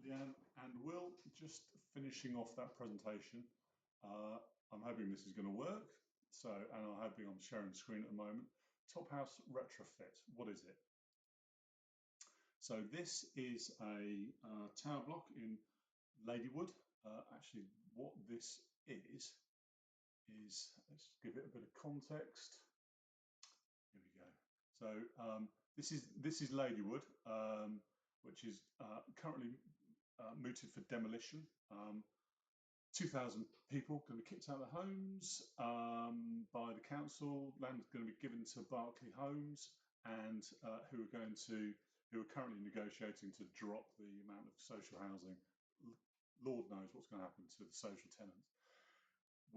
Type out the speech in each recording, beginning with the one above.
Leanne and Will, just finishing off that presentation. I'm hoping this is going to work. And I'm hoping I'm sharing the screen at the moment. Top House retrofit, what is it? So this is a tower block in Ladywood. Actually, what this is, let's give it a bit of context. Here we go. So this is Ladywood, which is currently mooted for demolition. 2,000 people going to be kicked out of their homes by the council. Land is going to be given to Berkeley Homes, and who are currently negotiating to drop the amount of social housing. Lord knows what's going to happen to the social tenants.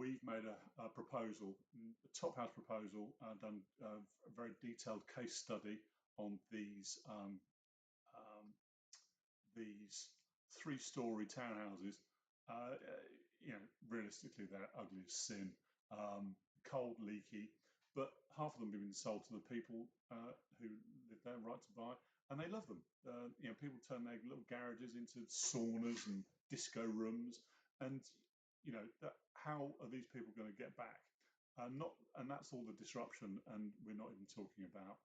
We've made a proposal, a Top House proposal, done a very detailed case study on these 3-story townhouses. Realistically, they're ugly as sin, cold, leaky, but half of them have been sold to the people who live there, right to buy, and they love them. People turn their little garages into saunas and disco rooms, and how are these people going to get back? And that's all the disruption, and we're not even talking about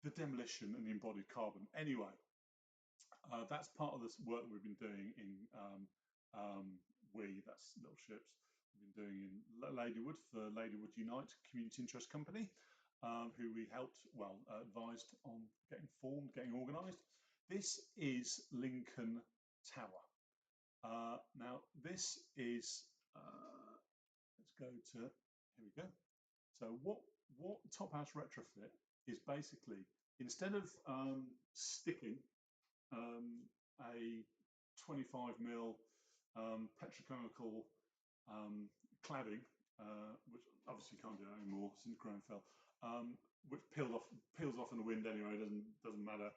the demolition and the embodied carbon. Anyway, that's part of this work we've been doing in that's Little Ships. We've been doing in Ladywood for Ladywood Unite Community Interest Company, who we advised on getting formed, getting organised. This is Lincoln Tower. Now this is, let's go to, here we go. So what Top House retrofit is basically, instead of sticking a 25 mil petrochemical cladding, which obviously can't do that anymore since Grenfell, which peels off in the wind anyway. Doesn't matter.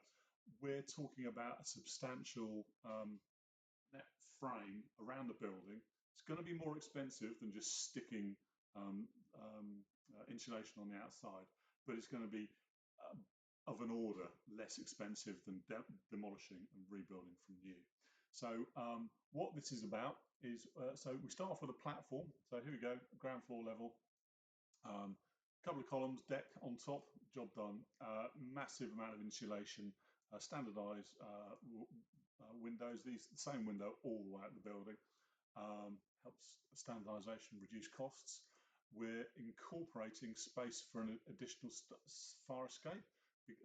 We're talking about a substantial net frame around the building. It's going to be more expensive than just sticking insulation on the outside, but it's going to be of an order less expensive than demolishing and rebuilding from new. So what this is about is, so we start off with a platform. So here we go, ground floor level, couple of columns, deck on top, job done. Massive amount of insulation, standardized windows, the same window all the way out the building. Helps standardization, reduce costs. We're incorporating space for an additional fire escape,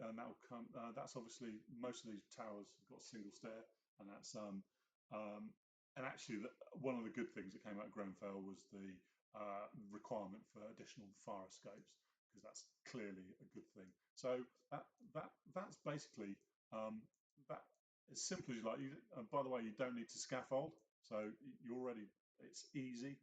and that will come. That's obviously, most of these towers have got a single stair, and that's and actually one of the good things that came out of Grenfell was the requirement for additional fire escapes, because that's clearly a good thing. So that's basically that, as simple as you like. By the way, you don't need to scaffold, so it's easy.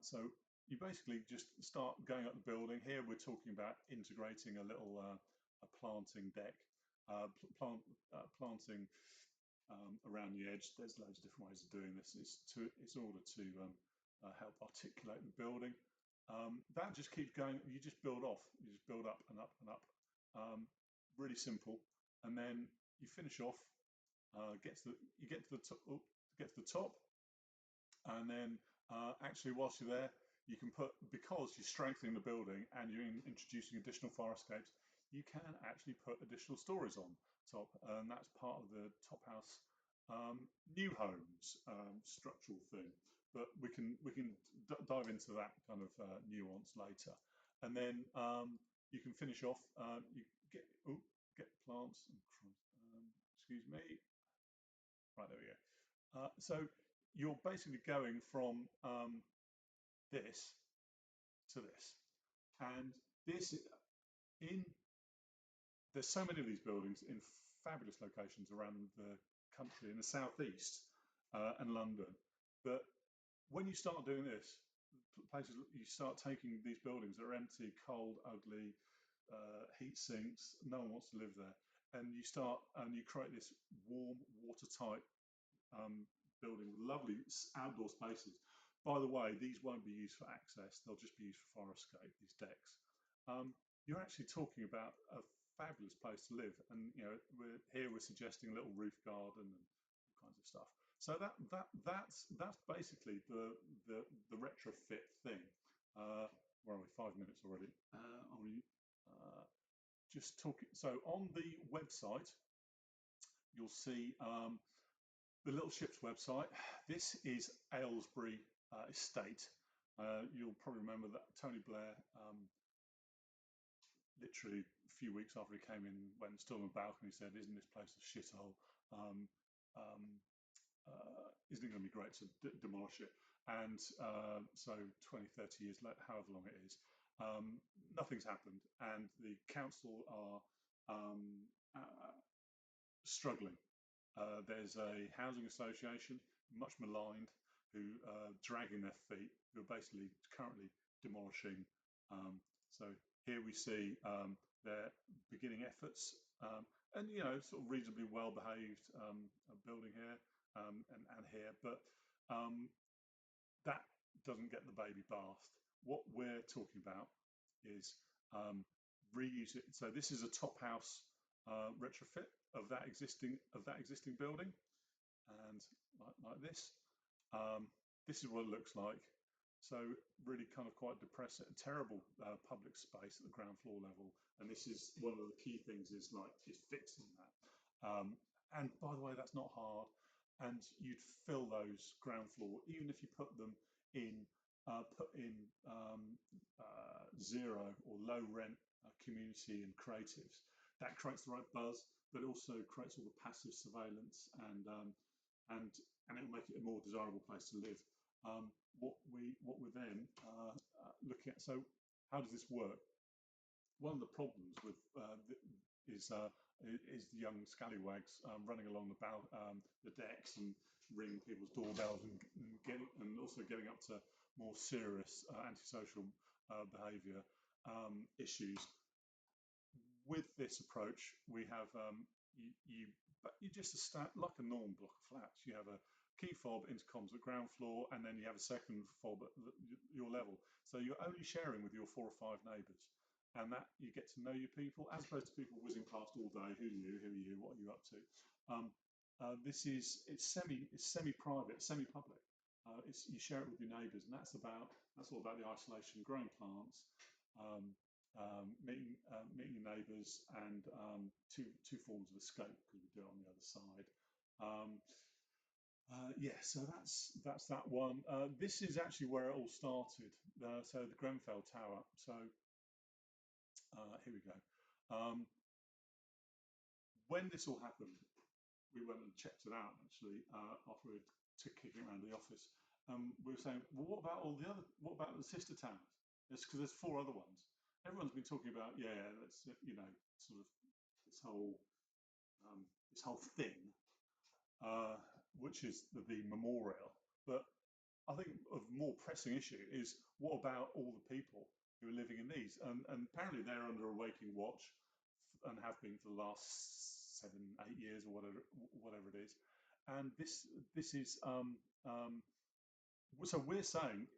So you basically just start going up the building. Here we're talking about integrating a little a planting deck, planting around the edge. There's loads of different ways of doing this. It's in order to help articulate the building. That just keeps going. You just build off. You just build up and up and up. Really simple. And then you finish off. You get to the top, and then actually, whilst you're there, you can put, because you're strengthening the building and you're introducing additional fire escapes, you can actually put additional stories on top, and that's part of the Top House new homes structural thing. But we can dive into that kind of nuance later, and then you can finish off. You get plants. Excuse me. Right, there we go. So you're basically going from this to this, and there's so many of these buildings in fabulous locations around the country, in the southeast and London. But when you start doing this, you start taking these buildings that are empty, cold, ugly, heat sinks. No one wants to live there, and you create this warm, watertight building with lovely outdoor spaces. By the way, these won't be used for access. They'll just be used for fire escape, these decks. You're actually talking about a fabulous place to live. And we're suggesting a little roof garden and all kinds of stuff. So that's basically the retrofit thing. Where are we? 5 minutes already. Just talking. So on the website, you'll see the Little Ships website. This is Aylesbury Estate. You'll probably remember that Tony Blair, literally a few weeks after he came in, went and stood on the balcony and said, "Isn't this place a shithole? Isn't it going to be great to demolish it?" And so 20, 30 years later, however long it is, nothing's happened, and the council are struggling. There's a housing association, much maligned, who are dragging their feet, who are basically currently demolishing. So here we see their beginning efforts, and sort of reasonably well-behaved building here and here, but that doesn't get the baby bathed. What we're talking about is reuse it. So this is a top house retrofit of that existing building, and like this. This is what it looks like. So really kind of quite depressing, terrible public space at the ground floor level. And this is one of the key things is fixing that. And by the way, that's not hard. And you'd fill those ground floor, even if you put them in zero or low rent community and creatives. That creates the right buzz, but it also creates all the passive surveillance and it'll make it a more desirable place to live. What we're then looking at. So how does this work? One of the problems with is the young scallywags running along the decks and ringing people's doorbells and also getting up to more serious antisocial behaviour issues. With this approach, we have you just like a normal block of flats. You have a key fob intercoms at ground floor, and then you have a second fob at your level. So you're only sharing with your 4 or 5 neighbours, and that you get to know your people, as opposed to people whizzing past all day. Who are you? Who are you? What are you up to? It's semi-private, semi-public. You share it with your neighbours, and that's all about the isolation, growing plants, meeting your neighbours, and two forms of escape, because we do it on the other side. So that's that one. This is actually where it all started. So the Grenfell Tower. So here we go. When this all happened, we went and checked it out actually after we took kicking around the office. We were saying, well, what about what about the sister towers? It's because there's 4 other ones. Everyone's been talking about, that's sort of this whole thing, which is the memorial. But I think a more pressing issue is, what about all the people who are living in these? And apparently they're under a waking watch, and have been for the last 7, 8 years or whatever it is. And this is so we're saying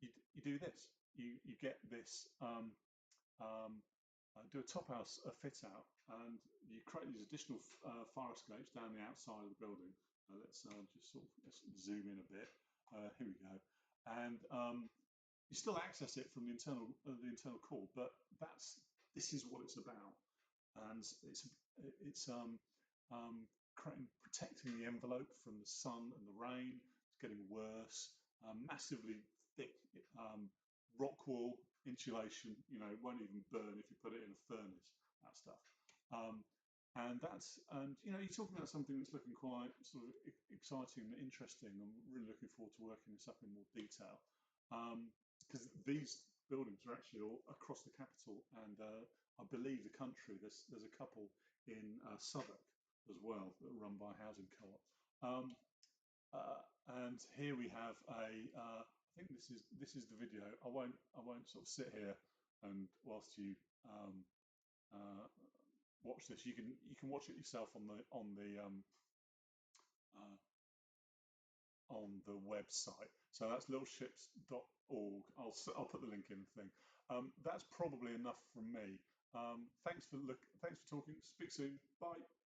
you do this. You get this. Do a top house fit out, and you create these additional fire escapes down the outside of the building. Let's zoom in a bit. Here we go, and you still access it from the internal core, but this is what it's about, and it's protecting the envelope from the sun and the rain. It's getting worse. Massively thick rock wool insulation. It won't even burn if you put it in a furnace. That stuff. And you're talking about something that's looking quite sort of exciting and interesting. I'm really looking forward to working this up in more detail, because these buildings are actually all across the capital, and I believe the country. There's a couple in Southwark as well that are run by a housing co-op. And here we have I think this is the video. I won't sort of sit here and whilst you watch this. You can watch it yourself on the website. So that's littleships.org. I'll put the link in the thing. That's probably enough from me. Thanks for talking. Speak soon. Bye.